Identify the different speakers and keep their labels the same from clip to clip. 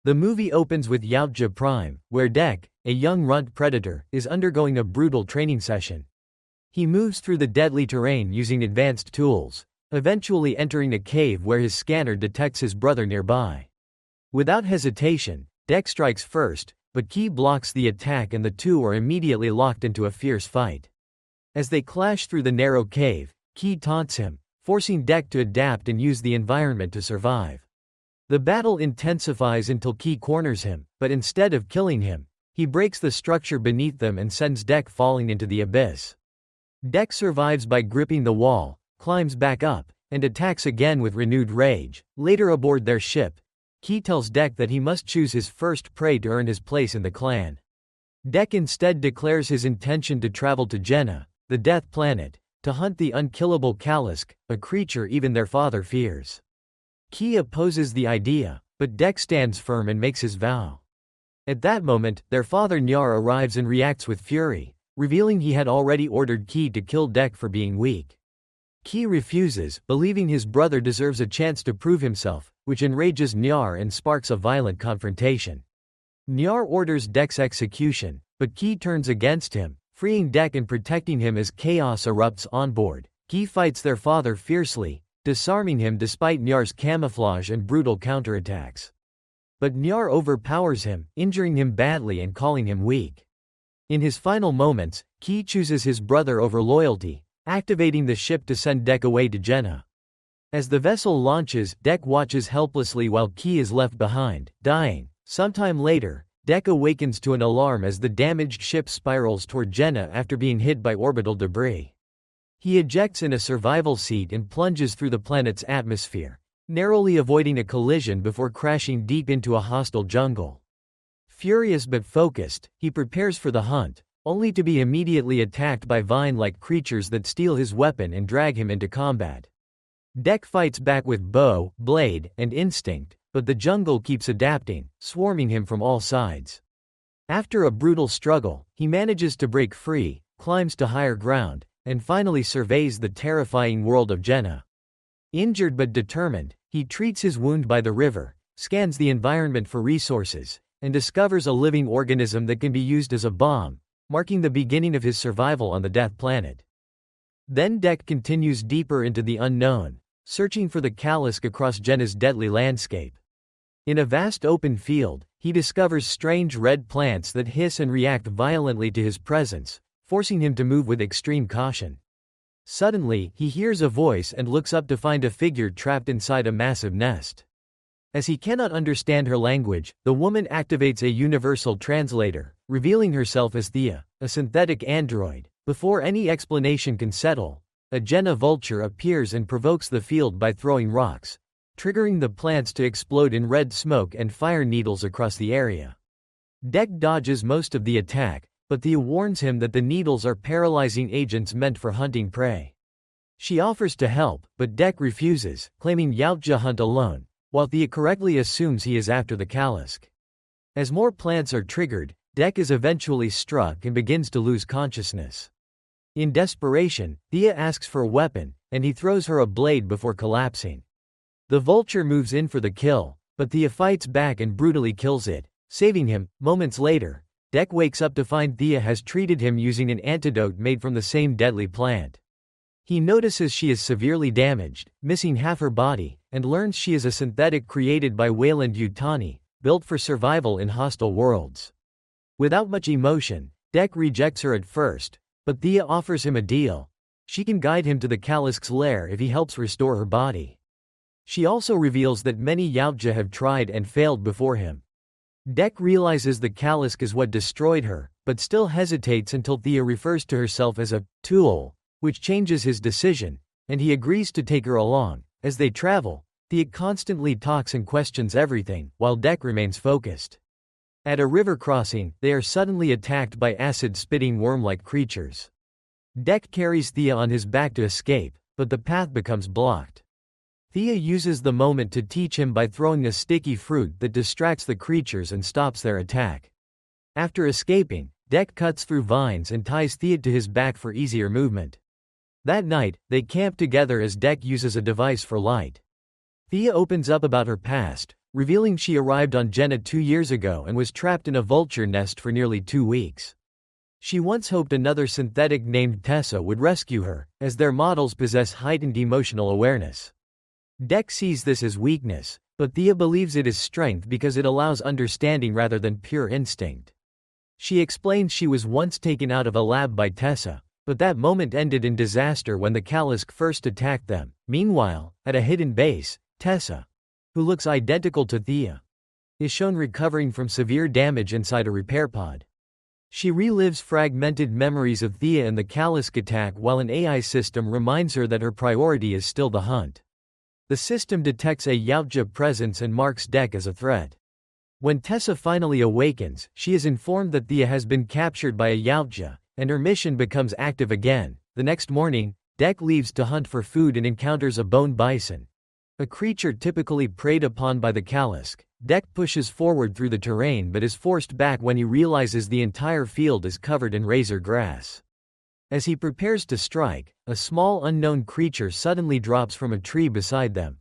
Speaker 1: The movie opens with Yautja Prime, where Deck, a young runt predator, is undergoing a brutal training session. He moves through the deadly terrain using advanced tools, eventually entering a cave where his scanner detects his brother nearby. Without hesitation, Deck strikes first, but Key blocks the attack and the two are immediately locked into a fierce fight. As they clash through the narrow cave, Key taunts him, forcing Deck to adapt and use the environment to survive. The battle intensifies until Key corners him, but instead of killing him, he breaks the structure beneath them and sends Deck falling into the abyss. Deck survives by gripping the wall, climbs back up, and attacks again with renewed rage. Later aboard their ship, Key tells Deck that he must choose his first prey to earn his place in the clan. Deck instead declares his intention to travel to Jenna, the Death Planet, to hunt the unkillable Kalisk, a creature even their father fears. Key opposes the idea, but Deck stands firm and makes his vow. At that moment, their father Nyar arrives and reacts with fury, revealing he had already ordered Key to kill Deck for being weak. Key refuses, believing his brother deserves a chance to prove himself, which enrages Nyar and sparks a violent confrontation. Nyar orders Deck's execution, but Key turns against him, freeing Deck and protecting him as chaos erupts on board. Key fights their father fiercely, disarming him despite Nyar's camouflage and brutal counterattacks. But Nyar overpowers him, injuring him badly and calling him weak. In his final moments, Key chooses his brother over loyalty, activating the ship to send Deck away to Jenna. As the vessel launches, Deck watches helplessly while Key is left behind, dying. Sometime later, Deck awakens to an alarm as the damaged ship spirals toward Jenna after being hit by orbital debris. He ejects in a survival seat and plunges through the planet's atmosphere, narrowly avoiding a collision before crashing deep into a hostile jungle. Furious but focused, he prepares for the hunt, only to be immediately attacked by vine-like creatures that steal his weapon and drag him into combat. Deck fights back with bow, blade, and instinct, but the jungle keeps adapting, swarming him from all sides. After a brutal struggle, he manages to break free, climbs to higher ground, and finally surveys the terrifying world of Jenna. Injured but determined, he treats his wound by the river, scans the environment for resources, and discovers a living organism that can be used as a bomb, marking the beginning of his survival on the Death Planet. Then Deck continues deeper into the unknown, searching for the Kalisk across Jenna's deadly landscape. In a vast open field, he discovers strange red plants that hiss and react violently to his presence, forcing him to move with extreme caution. Suddenly, he hears a voice and looks up to find a figure trapped inside a massive nest. As he cannot understand her language, the woman activates a universal translator, revealing herself as Thea, a synthetic android. Before any explanation can settle, a Jenna vulture appears and provokes the field by throwing rocks, triggering the plants to explode in red smoke and fire needles across the area. Deck dodges most of the attack, but Thea warns him that the needles are paralyzing agents meant for hunting prey. She offers to help, but Deck refuses, claiming Yautja hunt alone, while Thea correctly assumes he is after the Kalisk. As more plants are triggered, Deck is eventually struck and begins to lose consciousness. In desperation, Thea asks for a weapon, and he throws her a blade before collapsing. The vulture moves in for the kill, but Thea fights back and brutally kills it, saving him. Moments later, Deck wakes up to find Thea has treated him using an antidote made from the same deadly plant. He notices she is severely damaged, missing half her body, and learns she is a synthetic created by Wayland Yutani, built for survival in hostile worlds. Without much emotion, Deck rejects her at first, but Thea offers him a deal. She can guide him to the Kalisk's lair if he helps restore her body. She also reveals that many Yautja have tried and failed before him. Deck realizes the Kalisk is what destroyed her, but still hesitates until Thea refers to herself as a tool, which changes his decision, and he agrees to take her along. As they travel, Thea constantly talks and questions everything, while Deck remains focused. At a river crossing, they are suddenly attacked by acid-spitting worm-like creatures. Deck carries Thea on his back to escape, but the path becomes blocked. Thea uses the moment to teach him by throwing a sticky fruit that distracts the creatures and stops their attack. After escaping, Deck cuts through vines and ties Thea to his back for easier movement. That night, they camp together as Deck uses a device for light. Thea opens up about her past, revealing she arrived on Jenna 2 years ago and was trapped in a vulture nest for nearly 2 weeks. She once hoped another synthetic named Tessa would rescue her, as their models possess heightened emotional awareness. Deck sees this as weakness, but Thea believes it is strength because it allows understanding rather than pure instinct. She explains she was once taken out of a lab by Tessa, but that moment ended in disaster when the Kalisk first attacked them. Meanwhile, at a hidden base, Tessa, who looks identical to Thea, is shown recovering from severe damage inside a repair pod. She relives fragmented memories of Thea and the Kalisk attack while an AI system reminds her that her priority is still the hunt. The system detects a Yautja presence and marks Deck as a threat. When Tessa finally awakens, she is informed that Thea has been captured by a Yautja, and her mission becomes active again. The next morning, Deck leaves to hunt for food and encounters a bone bison, a creature typically preyed upon by the Kalisk. Deck pushes forward through the terrain but is forced back when he realizes the entire field is covered in razor grass. As he prepares to strike, a small unknown creature suddenly drops from a tree beside them.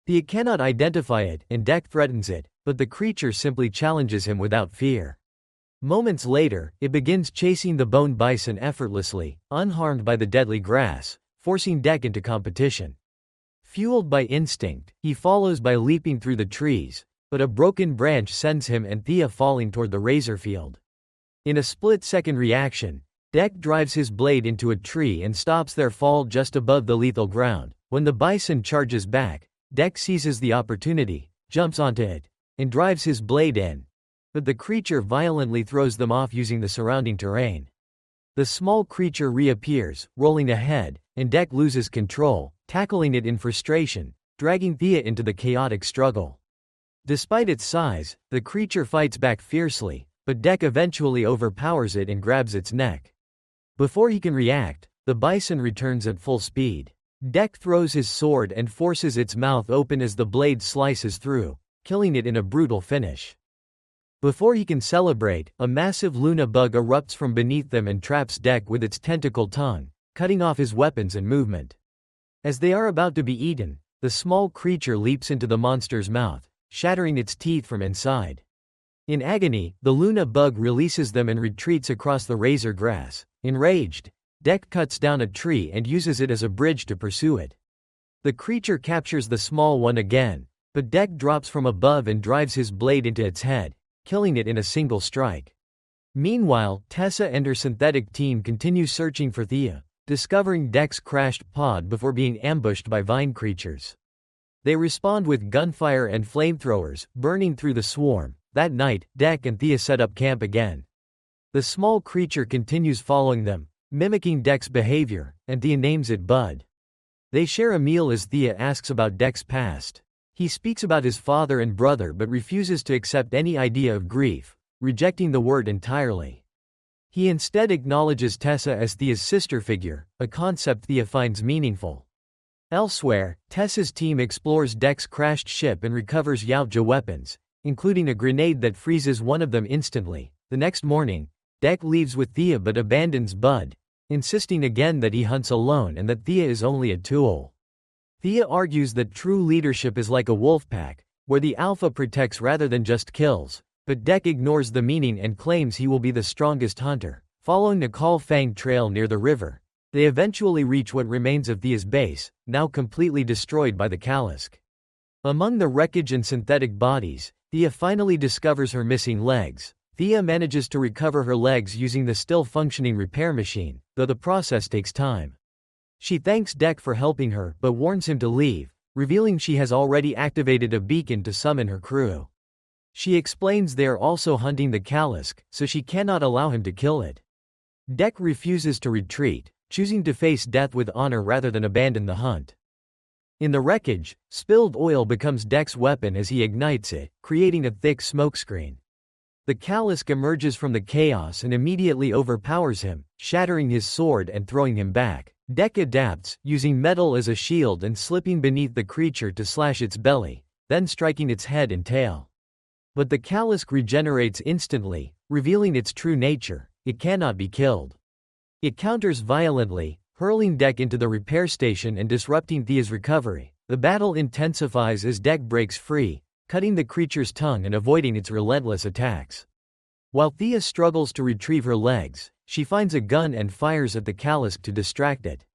Speaker 1: Thea cannot identify it, and Deck threatens it, but the creature simply challenges him without fear. Moments later, it begins chasing the bone bison effortlessly, unharmed by the deadly grass, forcing Deck into competition. Fueled by instinct, he follows by leaping through the trees, but a broken branch sends him and Thea falling toward the razor field. In a split-second reaction, Deck drives his blade into a tree and stops their fall just above the lethal ground. When the bison charges back, Deck seizes the opportunity, jumps onto it, and drives his blade in. But the creature violently throws them off using the surrounding terrain. The small creature reappears, rolling ahead, and Deck loses control, tackling it in frustration, dragging Thea into the chaotic struggle. Despite its size, the creature fights back fiercely, but Deck eventually overpowers it and grabs its neck. Before he can react, the bison returns at full speed. Deck throws his sword and forces its mouth open as the blade slices through, killing it in a brutal finish. Before he can celebrate, a massive Luna bug erupts from beneath them and traps Deck with its tentacle tongue, cutting off his weapons and movement. As they are about to be eaten, the small creature leaps into the monster's mouth, shattering its teeth from inside. In agony, the Luna bug releases them and retreats across the razor grass. Enraged, Deck cuts down a tree and uses it as a bridge to pursue it. The creature captures the small one again, but Deck drops from above and drives his blade into its head, killing it in a single strike. Meanwhile, Tessa and her synthetic team continue searching for Thea, discovering Deck's crashed pod before being ambushed by vine creatures. They respond with gunfire and flamethrowers, burning through the swarm. That night, Deck and Thea set up camp again. The small creature continues following them, mimicking Deck's behavior, and Thea names it Bud. They share a meal as Thea asks about Deck's past. He speaks about his father and brother but refuses to accept any idea of grief, rejecting the word entirely. He instead acknowledges Tessa as Thea's sister figure, a concept Thea finds meaningful. Elsewhere, Tessa's team explores Deck's crashed ship and recovers Yautja weapons, including a grenade that freezes one of them instantly. The next morning, Deck leaves with Thea but abandons Bud, insisting again that he hunts alone and that Thea is only a tool. Thea argues that true leadership is like a wolf pack, where the alpha protects rather than just kills, but Deck ignores the meaning and claims he will be the strongest hunter. Following the Call Fang trail near the river, they eventually reach what remains of Thea's base, now completely destroyed by the Kalisk. Among the wreckage and synthetic bodies, Thea finally discovers her missing legs. Thea manages to recover her legs using the still-functioning repair machine, though the process takes time. She thanks Deck for helping her but warns him to leave, revealing she has already activated a beacon to summon her crew. She explains they are also hunting the Kalisk, so she cannot allow him to kill it. Deck refuses to retreat, choosing to face death with honor rather than abandon the hunt. In the wreckage, spilled oil becomes Deck's weapon as he ignites it, creating a thick smokescreen. The Kalisk emerges from the chaos and immediately overpowers him, shattering his sword and throwing him back. Deck adapts, using metal as a shield and slipping beneath the creature to slash its belly, then striking its head and tail. But the Kalisk regenerates instantly, revealing its true nature: it cannot be killed. It counters violently, hurling Deck into the repair station and disrupting Thea's recovery. The battle intensifies as Deck breaks free, cutting the creature's tongue and avoiding its relentless attacks. While Thea struggles to retrieve her legs, she finds a gun and fires at the Callisk to distract it.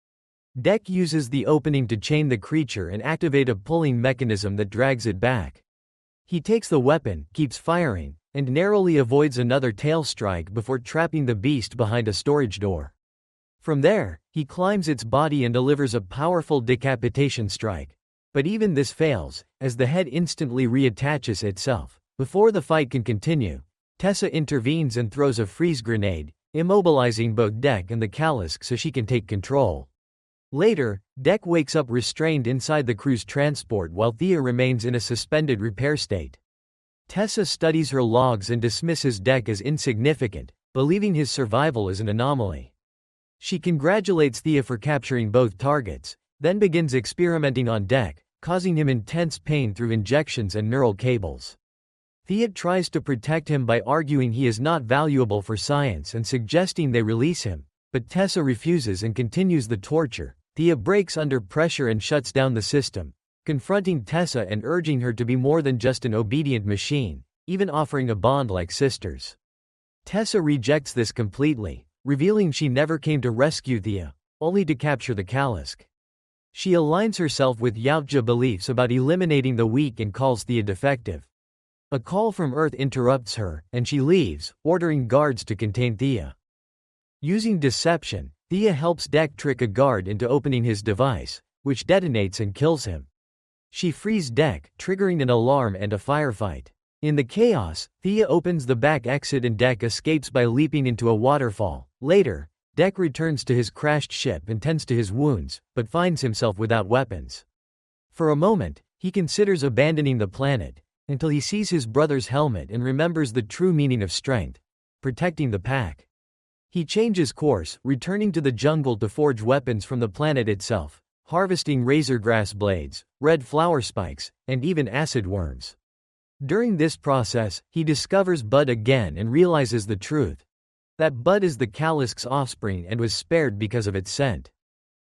Speaker 1: Dek uses the opening to chain the creature and activate a pulling mechanism that drags it back. He takes the weapon, keeps firing, and narrowly avoids another tail strike before trapping the beast behind a storage door. From there, he climbs its body and delivers a powerful decapitation strike. But even this fails, as the head instantly reattaches itself. Before the fight can continue, Tessa intervenes and throws a freeze grenade, immobilizing both Dek and the Callisk so she can take control. Later, Dek wakes up restrained inside the crew's transport while Thea remains in a suspended repair state. Tessa studies her logs and dismisses Dek as insignificant, believing his survival is an anomaly. She congratulates Thea for capturing both targets, then begins experimenting on Dek, causing him intense pain through injections and neural cables. Thea tries to protect him by arguing he is not valuable for science and suggesting they release him, but Tessa refuses and continues the torture. Thea breaks under pressure and shuts down the system, confronting Tessa and urging her to be more than just an obedient machine, even offering a bond like sisters. Tessa rejects this completely, revealing she never came to rescue Thea, only to capture the Callisk. She aligns herself with Yautja beliefs about eliminating the weak and calls Thea defective. A call from Earth interrupts her, and she leaves, ordering guards to contain Thea. Using deception, Thea helps Dek trick a guard into opening his device, which detonates and kills him. She frees Dek, triggering an alarm and a firefight. In the chaos, Thea opens the back exit and Dek escapes by leaping into a waterfall. Later, Dek returns to his crashed ship and tends to his wounds, but finds himself without weapons. For a moment, he considers abandoning the planet, until he sees his brother's helmet and remembers the true meaning of strength: protecting the pack. He changes course, returning to the jungle to forge weapons from the planet itself, harvesting razorgrass blades, red flower spikes, and even acid worms. During this process, he discovers Bud again and realizes the truth: that Bud is the Callisk's offspring and was spared because of its scent.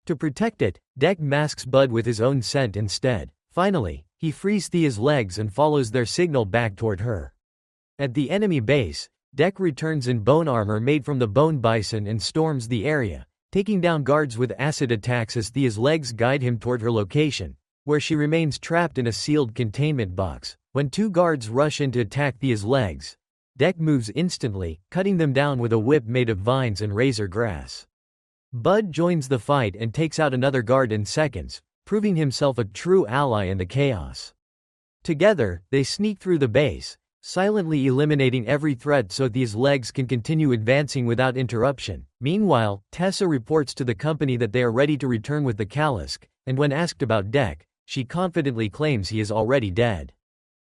Speaker 1: To protect it, Dek masks Bud with his own scent instead. Finally, he frees Thea's legs and follows their signal back toward her. At the enemy base, Dek returns in bone armor made from the bone bison and storms the area, taking down guards with acid attacks as Thea's legs guide him toward her location, where she remains trapped in a sealed containment box. When two guards rush in to attack Thea's legs, Dek moves instantly, cutting them down with a whip made of vines and razor grass. Bud joins the fight and takes out another guard in seconds, proving himself a true ally in the chaos. Together, they sneak through the base, silently eliminating every threat so Thea's legs can continue advancing without interruption. Meanwhile, Tessa reports to the company that they are ready to return with the Callisk, and when asked about Dek, she confidently claims he is already dead.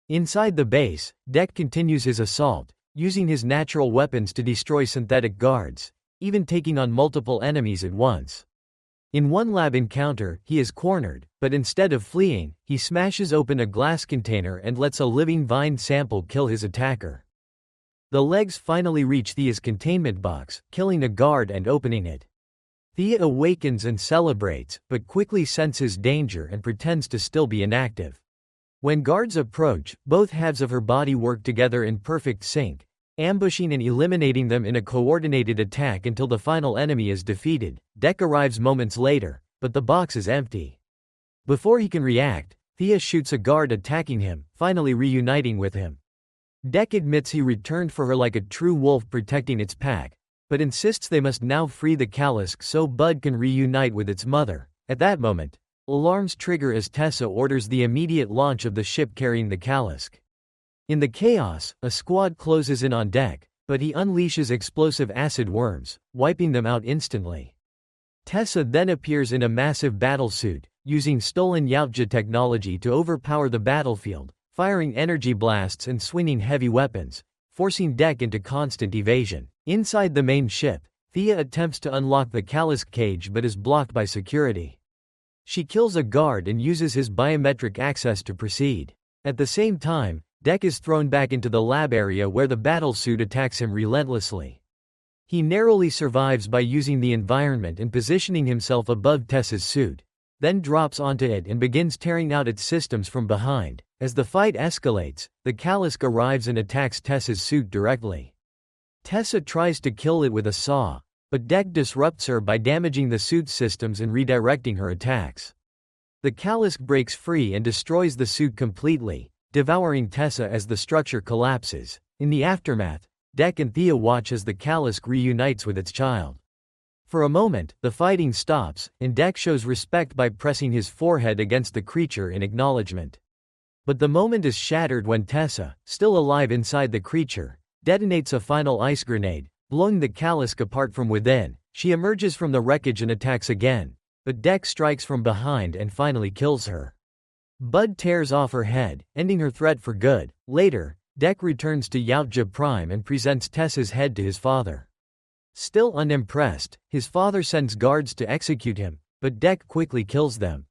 Speaker 1: Inside the base, Dek continues his assault, using his natural weapons to destroy synthetic guards, even taking on multiple enemies at once. In one lab encounter, he is cornered, but instead of fleeing, he smashes open a glass container and lets a living vine sample kill his attacker. The legs finally reach Thea's containment box, killing a guard and opening it. Thea awakens and celebrates, but quickly senses danger and pretends to still be inactive. When guards approach, both halves of her body work together in perfect sync, ambushing and eliminating them in a coordinated attack until the final enemy is defeated. Dek arrives moments later, but the box is empty. Before he can react, Thea shoots a guard attacking him, finally reuniting with him. Dek admits he returned for her like a true wolf protecting its pack, but insists they must now free the Callisk so Bud can reunite with its mother. At that moment, alarms trigger as Tessa orders the immediate launch of the ship carrying the Callisk. In the chaos, a squad closes in on Dek, but he unleashes explosive acid worms, wiping them out instantly. Tessa then appears in a massive battlesuit, using stolen Yautja technology to overpower the battlefield, firing energy blasts and swinging heavy weapons, forcing Dek into constant evasion. Inside the main ship, Thea attempts to unlock the Callisk cage but is blocked by security. She kills a guard and uses his biometric access to proceed. At the same time, Dek is thrown back into the lab area where the battlesuit attacks him relentlessly. He narrowly survives by using the environment and positioning himself above Tessa's suit, then drops onto it and begins tearing out its systems from behind, As the fight escalates, the Kalisk arrives and attacks Tessa's suit directly. Tessa tries to kill it with a saw, but Deck disrupts her by damaging the suit's systems and redirecting her attacks. The Kalisk breaks free and destroys the suit completely, devouring Tessa as the structure collapses. In the aftermath, Deck and Thea watch as the Kalisk reunites with its child. For a moment, the fighting stops, and Deck shows respect by pressing his forehead against the creature in acknowledgement. But the moment is shattered when Tessa, still alive inside the creature, detonates a final ice grenade, blowing the Kalisk apart from within. She emerges from the wreckage and attacks again, but Deck strikes from behind and finally kills her. Bud tears off her head, ending her threat for good. Later, Deck returns to Yautja Prime and presents Tessa's head to his father. Still unimpressed, his father sends guards to execute him, but Deck quickly kills them.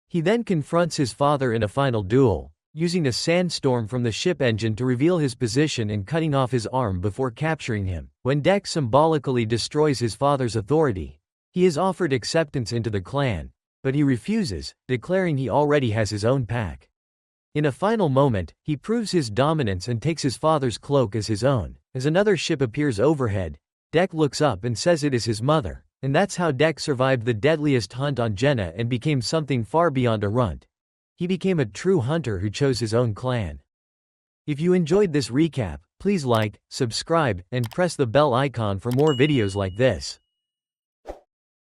Speaker 1: He then confronts his father in a final duel, using a sandstorm from the ship engine to reveal his position and cutting off his arm before capturing him. When Deck symbolically destroys his father's authority, he is offered acceptance into the clan, but he refuses, declaring he already has his own pack. In a final moment, he proves his dominance and takes his father's cloak as his own. As another ship appears overhead, Deck looks up and says it is his mother, and that's how Deck survived the deadliest hunt on Jenna and became something far beyond a runt. He became a true hunter who chose his own clan. If you enjoyed this recap, please like, subscribe, and press the bell icon for more videos like this.